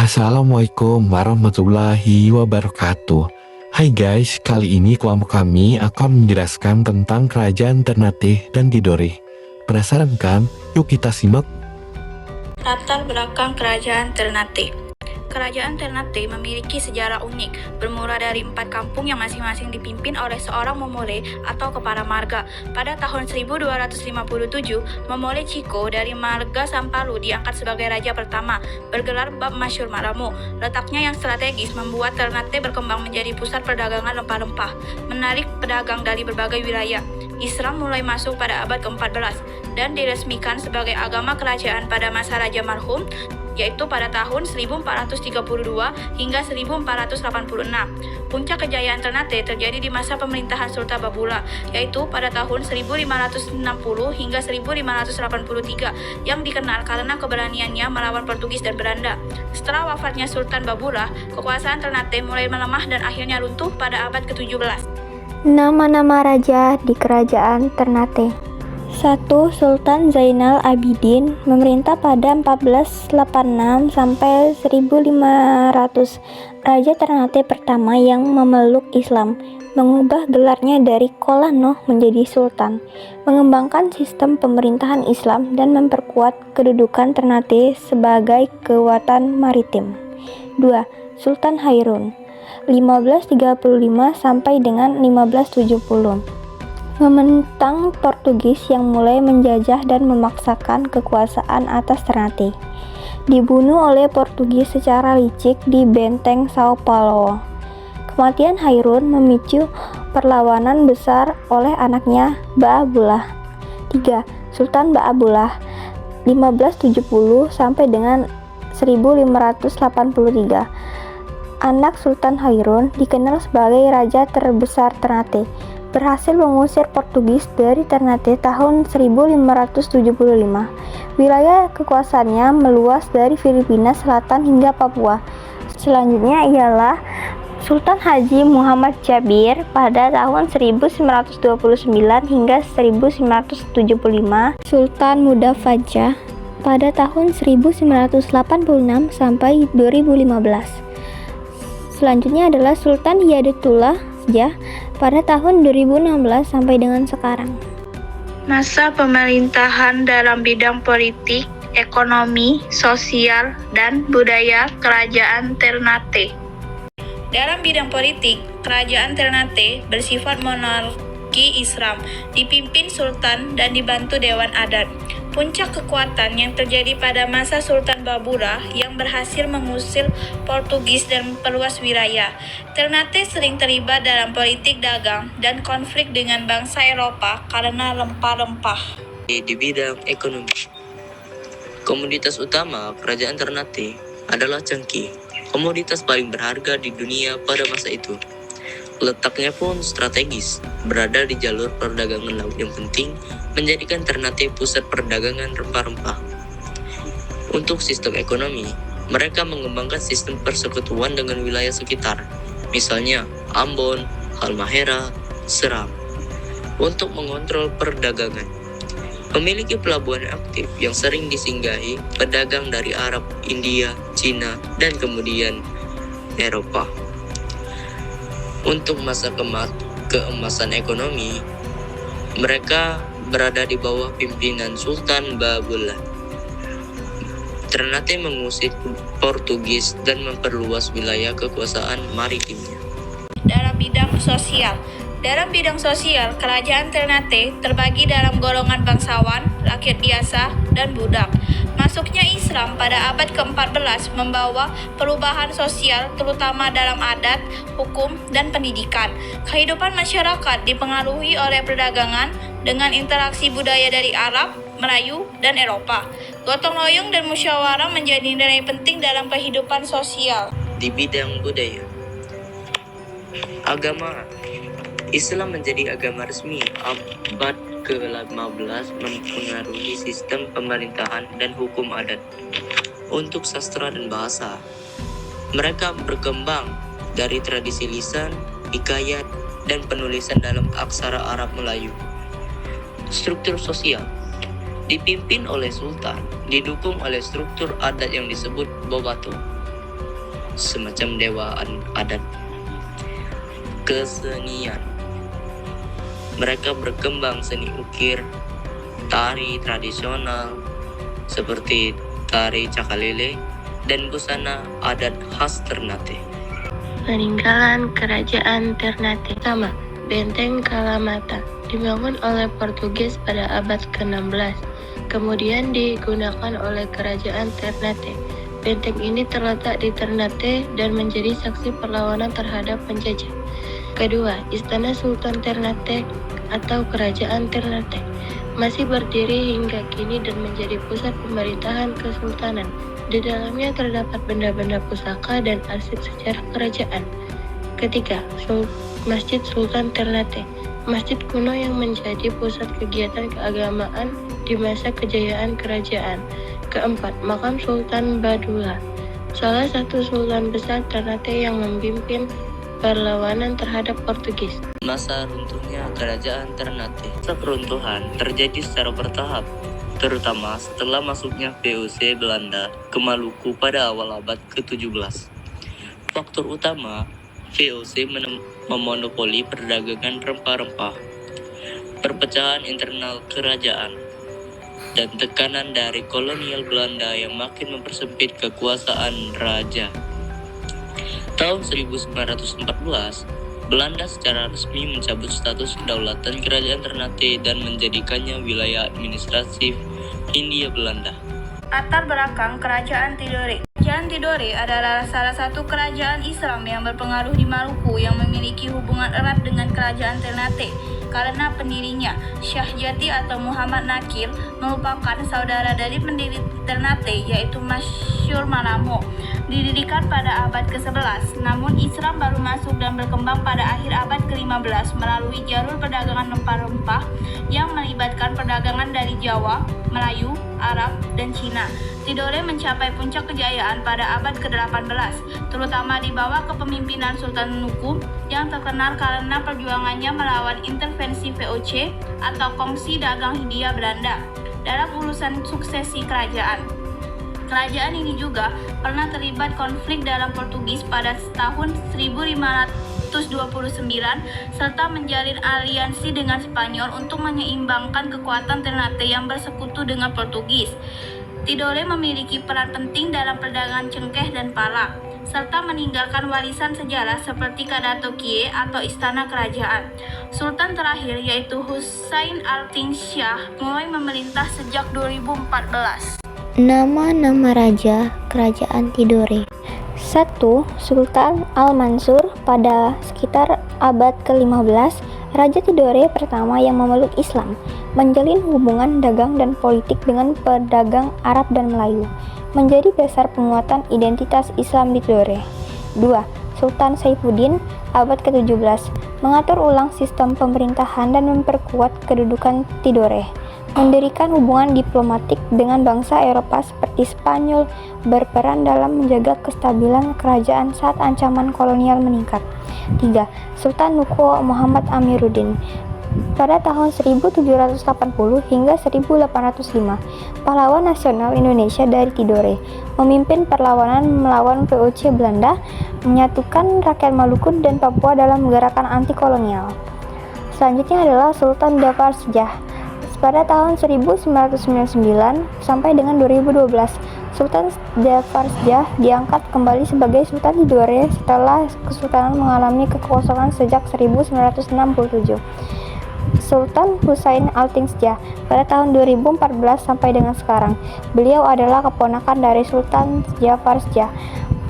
Assalamualaikum warahmatullahi wabarakatuh. Hai guys, kali ini kelompok kami akan menjelaskan tentang kerajaan Ternate dan Tidore. Penasaran kan? Yuk kita simak. Latar belakang kerajaan Ternate. Kerajaan Ternate memiliki sejarah unik, bermula dari 4 kampung yang masing-masing dipimpin oleh seorang Momole atau kepala marga. Pada tahun 1257, Momole Chico dari marga Sampalu diangkat sebagai raja pertama, bergelar Bab Masyur Malamu. Letaknya yang strategis membuat Ternate berkembang menjadi pusat perdagangan rempah-rempah, menarik pedagang dari berbagai wilayah. Islam mulai masuk pada abad ke-14 dan diresmikan sebagai agama kerajaan pada masa Raja Marhum, yaitu pada tahun 1432 hingga 1486. Puncak kejayaan Ternate terjadi di masa pemerintahan Sultan Babula, yaitu pada tahun 1560 hingga 1583, yang dikenal karena keberaniannya melawan Portugis dan Belanda. Setelah wafatnya Sultan Babula, kekuasaan Ternate mulai melemah dan akhirnya runtuh pada abad ke-17. Nama-nama raja di kerajaan Ternate. 1. Sultan Zainal Abidin memerintah pada 1486 sampai 1500. Raja Ternate pertama yang memeluk Islam, mengubah gelarnya dari Kolano menjadi Sultan, mengembangkan sistem pemerintahan Islam dan memperkuat kedudukan Ternate sebagai kekuatan maritim. 2. Sultan Hairun 1535 sampai dengan 1570. Mementang Portugis yang mulai menjajah dan memaksakan kekuasaan atas Ternate. Dibunuh oleh Portugis secara licik di benteng Sao Paulo. Kematian Hairun memicu perlawanan besar oleh anaknya Ba'abullah. 3. Sultan Ba'abullah 1570 sampai dengan 1583. Anak Sultan Hairun dikenal sebagai raja terbesar Ternate, berhasil mengusir Portugis dari Ternate tahun 1575. Wilayah kekuasaannya meluas dari Filipina Selatan hingga Papua. Selanjutnya ialah Sultan Haji Muhammad Jabir pada tahun 1929 hingga 1975. Sultan Muda Fajah pada tahun 1986 sampai 2015. Selanjutnya adalah Sultan Hidayatullah Jah pada tahun 2016 sampai dengan sekarang. Masa pemerintahan dalam bidang politik, ekonomi, sosial, dan budaya Kerajaan Ternate. Dalam bidang politik, Kerajaan Ternate bersifat monarki Islam, dipimpin Sultan dan dibantu Dewan Adat. Puncak kekuatan yang terjadi pada masa Sultan Babura yang berhasil mengusir Portugis dan memperluas wilayah. Ternate sering terlibat dalam politik dagang dan konflik dengan bangsa Eropa karena rempah-rempah. Di bidang ekonomi, komoditas utama kerajaan Ternate adalah cengkeh, komoditas paling berharga di dunia pada masa itu. Letaknya pun strategis, berada di jalur perdagangan laut yang penting, menjadikan Ternate pusat perdagangan rempah-rempah. Untuk sistem ekonomi, mereka mengembangkan sistem persekutuan dengan wilayah sekitar, misalnya Ambon, Halmahera, Seram, untuk mengontrol perdagangan. Memiliki pelabuhan aktif yang sering disinggahi pedagang dari Arab, India, Cina, dan kemudian Eropa. Untuk masa keemasan ekonomi, mereka berada di bawah pimpinan Sultan Ba'abullah. Ternate mengusir Portugis dan memperluas wilayah kekuasaan maritimnya. Dalam bidang sosial, Kerajaan Ternate terbagi dalam golongan bangsawan, rakyat biasa, dan budak. Masuknya Islam pada abad ke-14 membawa perubahan sosial terutama dalam adat, hukum, dan pendidikan. Kehidupan masyarakat dipengaruhi oleh perdagangan dengan interaksi budaya dari Arab, Melayu, dan Eropa. Gotong royong dan musyawarah menjadi nilai penting dalam kehidupan sosial. Di bidang budaya, agama Islam menjadi agama resmi abad ke-15, mempengaruhi sistem pemerintahan dan hukum adat. Untuk sastra dan bahasa, mereka berkembang dari tradisi lisan, hikayat, dan penulisan dalam aksara Arab Melayu. Struktur sosial dipimpin oleh sultan, didukung oleh struktur adat yang disebut bobato. semacam dewa adat. Kesenian. Mereka berkembang seni ukir, tari tradisional seperti tari Cakalele, dan busana adat khas Ternate. Peninggalan Kerajaan Ternate. Pertama, Benteng Kalamata dibangun oleh Portugis pada abad ke-16, kemudian digunakan oleh Kerajaan Ternate. Benteng ini terletak di Ternate dan menjadi saksi perlawanan terhadap penjajah. Kedua, Istana Sultan Ternate atau Kerajaan Ternate masih berdiri hingga kini dan menjadi pusat pemerintahan kesultanan. Di dalamnya terdapat benda-benda pusaka dan arsip sejarah kerajaan. Ketiga, Masjid Sultan Ternate, masjid kuno yang menjadi pusat kegiatan keagamaan di masa kejayaan kerajaan. Keempat, Makam Sultan Badulla, salah satu sultan besar Ternate yang memimpin perlawanan terhadap Portugis. Masa runtuhnya Kerajaan Ternate. Masa peruntuhan terjadi secara bertahap, terutama setelah masuknya VOC Belanda ke Maluku pada awal abad ke-17. Faktor utama, VOC memonopoli perdagangan rempah-rempah, perpecahan internal kerajaan, dan tekanan dari kolonial Belanda yang makin mempersempit kekuasaan raja. Tahun 1914, Belanda secara resmi mencabut status kedaulatan Kerajaan Ternate dan menjadikannya wilayah administratif Hindia Belanda. Latar belakang Kerajaan Tidore. Kerajaan Tidore adalah salah satu kerajaan Islam yang berpengaruh di Maluku yang memiliki hubungan erat dengan Kerajaan Ternate karena pendirinya, Syah Jati atau Muhammad Nakir, merupakan saudara dari pendiri Ternate yaitu Masyur Malamo. Didirikan pada abad ke-11, namun Islam baru masuk dan berkembang pada akhir abad ke-15 melalui jalur perdagangan rempah-rempah yang melibatkan perdagangan dari Jawa, Melayu, Arab, dan Cina. Tidore mencapai puncak kejayaan pada abad ke-18, terutama di bawah kepemimpinan Sultan Nuku yang terkenal karena perjuangannya melawan intervensi VOC atau Kongsi Dagang Hindia Belanda dalam urusan suksesi kerajaan. Kerajaan ini juga pernah terlibat konflik dalam Portugis pada tahun 1529 serta menjalin aliansi dengan Spanyol untuk menyeimbangkan kekuatan Ternate yang bersekutu dengan Portugis. Tidore memiliki peran penting dalam perdagangan cengkeh dan pala, serta meninggalkan warisan sejarah seperti Kadato Kie atau Istana Kerajaan. Sultan terakhir yaitu Husain Altin Shah mulai memerintah sejak 2014. Nama-nama Raja Kerajaan Tidore. 1. Sultan Al-Mansur. Pada sekitar abad ke-15, Raja Tidore pertama yang memeluk Islam, menjalin hubungan dagang dan politik dengan pedagang Arab dan Melayu, menjadi dasar penguatan identitas Islam di Tidore. 2. Sultan Saifuddin, abad ke-17, mengatur ulang sistem pemerintahan dan memperkuat kedudukan Tidore, mendirikan hubungan diplomatik dengan bangsa Eropa seperti Spanyol, berperan dalam menjaga kestabilan kerajaan saat ancaman kolonial meningkat. 3. Sultan Nuku Muhammad Amiruddin, pada tahun 1780 hingga 1805, pahlawan nasional Indonesia dari Tidore, memimpin perlawanan melawan VOC Belanda, menyatukan rakyat Maluku dan Papua dalam gerakan anti kolonial. Selanjutnya adalah Sultan Jafar Sjah. Pada tahun 1999 sampai dengan 2012, Sultan Jafar Sjah diangkat kembali sebagai Sultan Tidore setelah kesultanan mengalami kekosongan sejak 1967. Sultan Husain Altin Sjah pada tahun 2014 sampai dengan sekarang. Beliau adalah keponakan dari Sultan Jafar Sjah.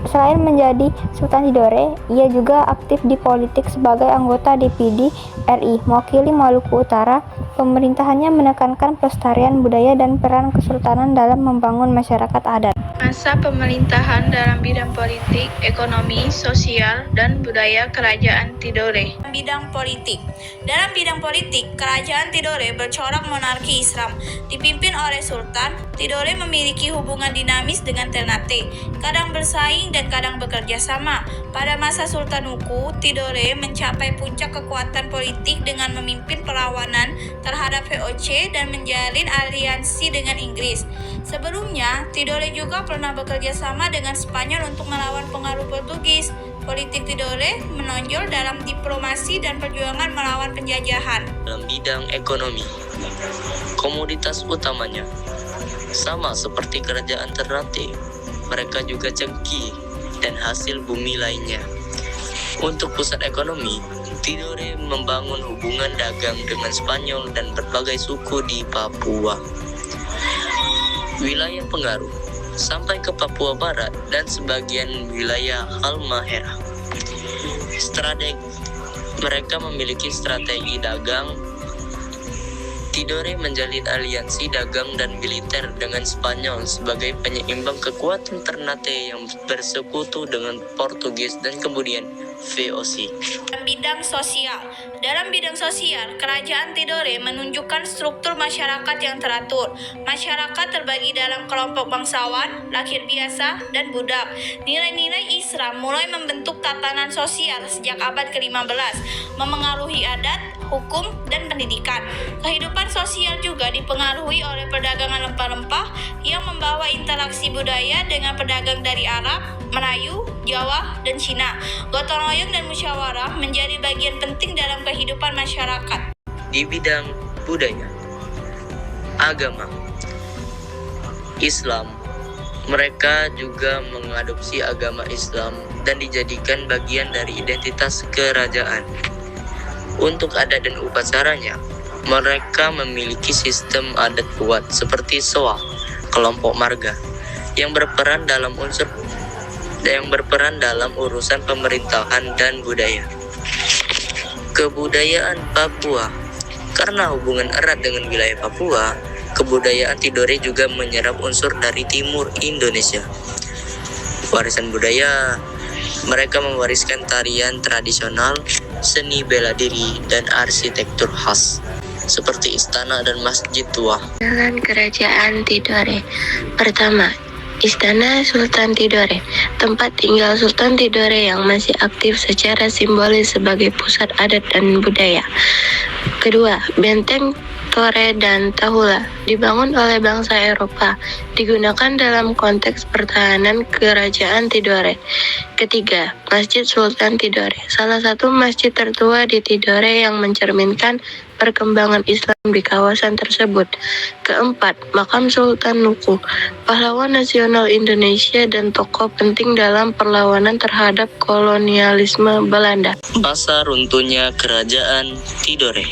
Selain menjadi Sultan Tidore, ia juga aktif di politik sebagai anggota DPD RI, mewakili Maluku Utara. Pemerintahannya menekankan pelestarian budaya dan peran kesultanan dalam membangun masyarakat adat. Masa pemerintahan dalam bidang politik, ekonomi, sosial, dan budaya Kerajaan Tidore. Bidang politik. Dalam bidang politik, Kerajaan Tidore bercorak monarki Islam. Dipimpin oleh Sultan, Tidore memiliki hubungan dinamis dengan Ternate, kadang bersaing dan kadang bekerja sama. Pada masa Sultan Nuku, Tidore mencapai puncak kekuatan politik dengan memimpin perlawanan terhadap VOC dan menjalin aliansi dengan Inggris. Sebelumnya, Tidore juga pernah pernah bekerja sama dengan Spanyol untuk melawan pengaruh Portugis. Politik Tidore menonjol dalam diplomasi dan perjuangan melawan penjajahan. Dalam bidang ekonomi, komoditas utamanya sama seperti kerajaan Ternate, mereka juga cengkih dan hasil bumi lainnya. Untuk pusat ekonomi, Tidore membangun hubungan dagang dengan Spanyol dan berbagai suku di Papua. Wilayah pengaruh sampai ke Papua Barat dan sebagian wilayah Halmahera. Mereka memiliki strategi dagang. Tidore menjalin aliansi dagang dan militer dengan Spanyol sebagai penyeimbang kekuatan Ternate yang bersekutu dengan Portugis dan kemudian VOC. Dalam bidang sosial, kerajaan Tidore menunjukkan struktur masyarakat yang teratur. Masyarakat terbagi dalam kelompok bangsawan, lakir biasa, dan budak. Nilai-nilai Islam mulai membentuk tatanan sosial sejak abad ke-15, memengaruhi adat, hukum, dan pendidikan. Kehidupan sosial juga dipengaruhi oleh perdagangan rempah-rempah yang membawa interaksi budaya dengan pedagang dari Arab, Melayu, Jawa, dan Cina. Gotong royong dan musyawarah menjadi bagian penting dalam kehidupan masyarakat. Di bidang budaya, agama, Islam, mereka juga mengadopsi agama Islam dan dijadikan bagian dari identitas kerajaan. Untuk adat dan upacaranya, mereka memiliki sistem adat kuat seperti Soa, kelompok marga, yang berperan dalam urusan pemerintahan dan budaya. Kebudayaan Papua. Karena hubungan erat dengan wilayah Papua, kebudayaan Tidore juga menyerap unsur dari timur Indonesia. Warisan budaya, mereka mewariskan tarian tradisional, seni bela diri, dan arsitektur khas seperti istana dan masjid tua. Jalan Kerajaan Tidore. Pertama, Istana Sultan Tidore, tempat tinggal Sultan Tidore yang masih aktif secara simbolis sebagai pusat adat dan budaya. Kedua, Benteng Tore dan Tahula, dibangun oleh bangsa Eropa, digunakan dalam konteks pertahanan Kerajaan Tidore. Ketiga, Masjid Sultan Tidore, salah satu masjid tertua di Tidore yang mencerminkan perkembangan Islam di kawasan tersebut. Keempat, Makam Sultan Nuku, pahlawan nasional Indonesia dan tokoh penting dalam perlawanan terhadap kolonialisme Belanda. Masa runtuhnya Kerajaan Tidore.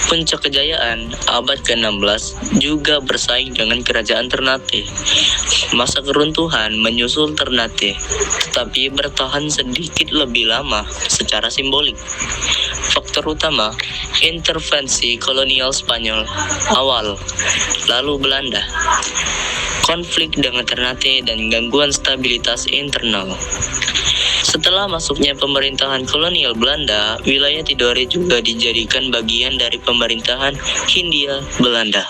Puncak kejayaan abad ke-16 juga bersaing dengan Kerajaan Ternate. Masa keruntuhan menyusul Ternate, tetapi bertahan sedikit lebih lama secara simbolik. Faktor utama, intervensi kolonial Spanyol awal, lalu Belanda, konflik dengan Ternate, dan gangguan stabilitas internal. Setelah masuknya pemerintahan kolonial Belanda, wilayah Tidore juga dijadikan bagian dari pemerintahan Hindia Belanda.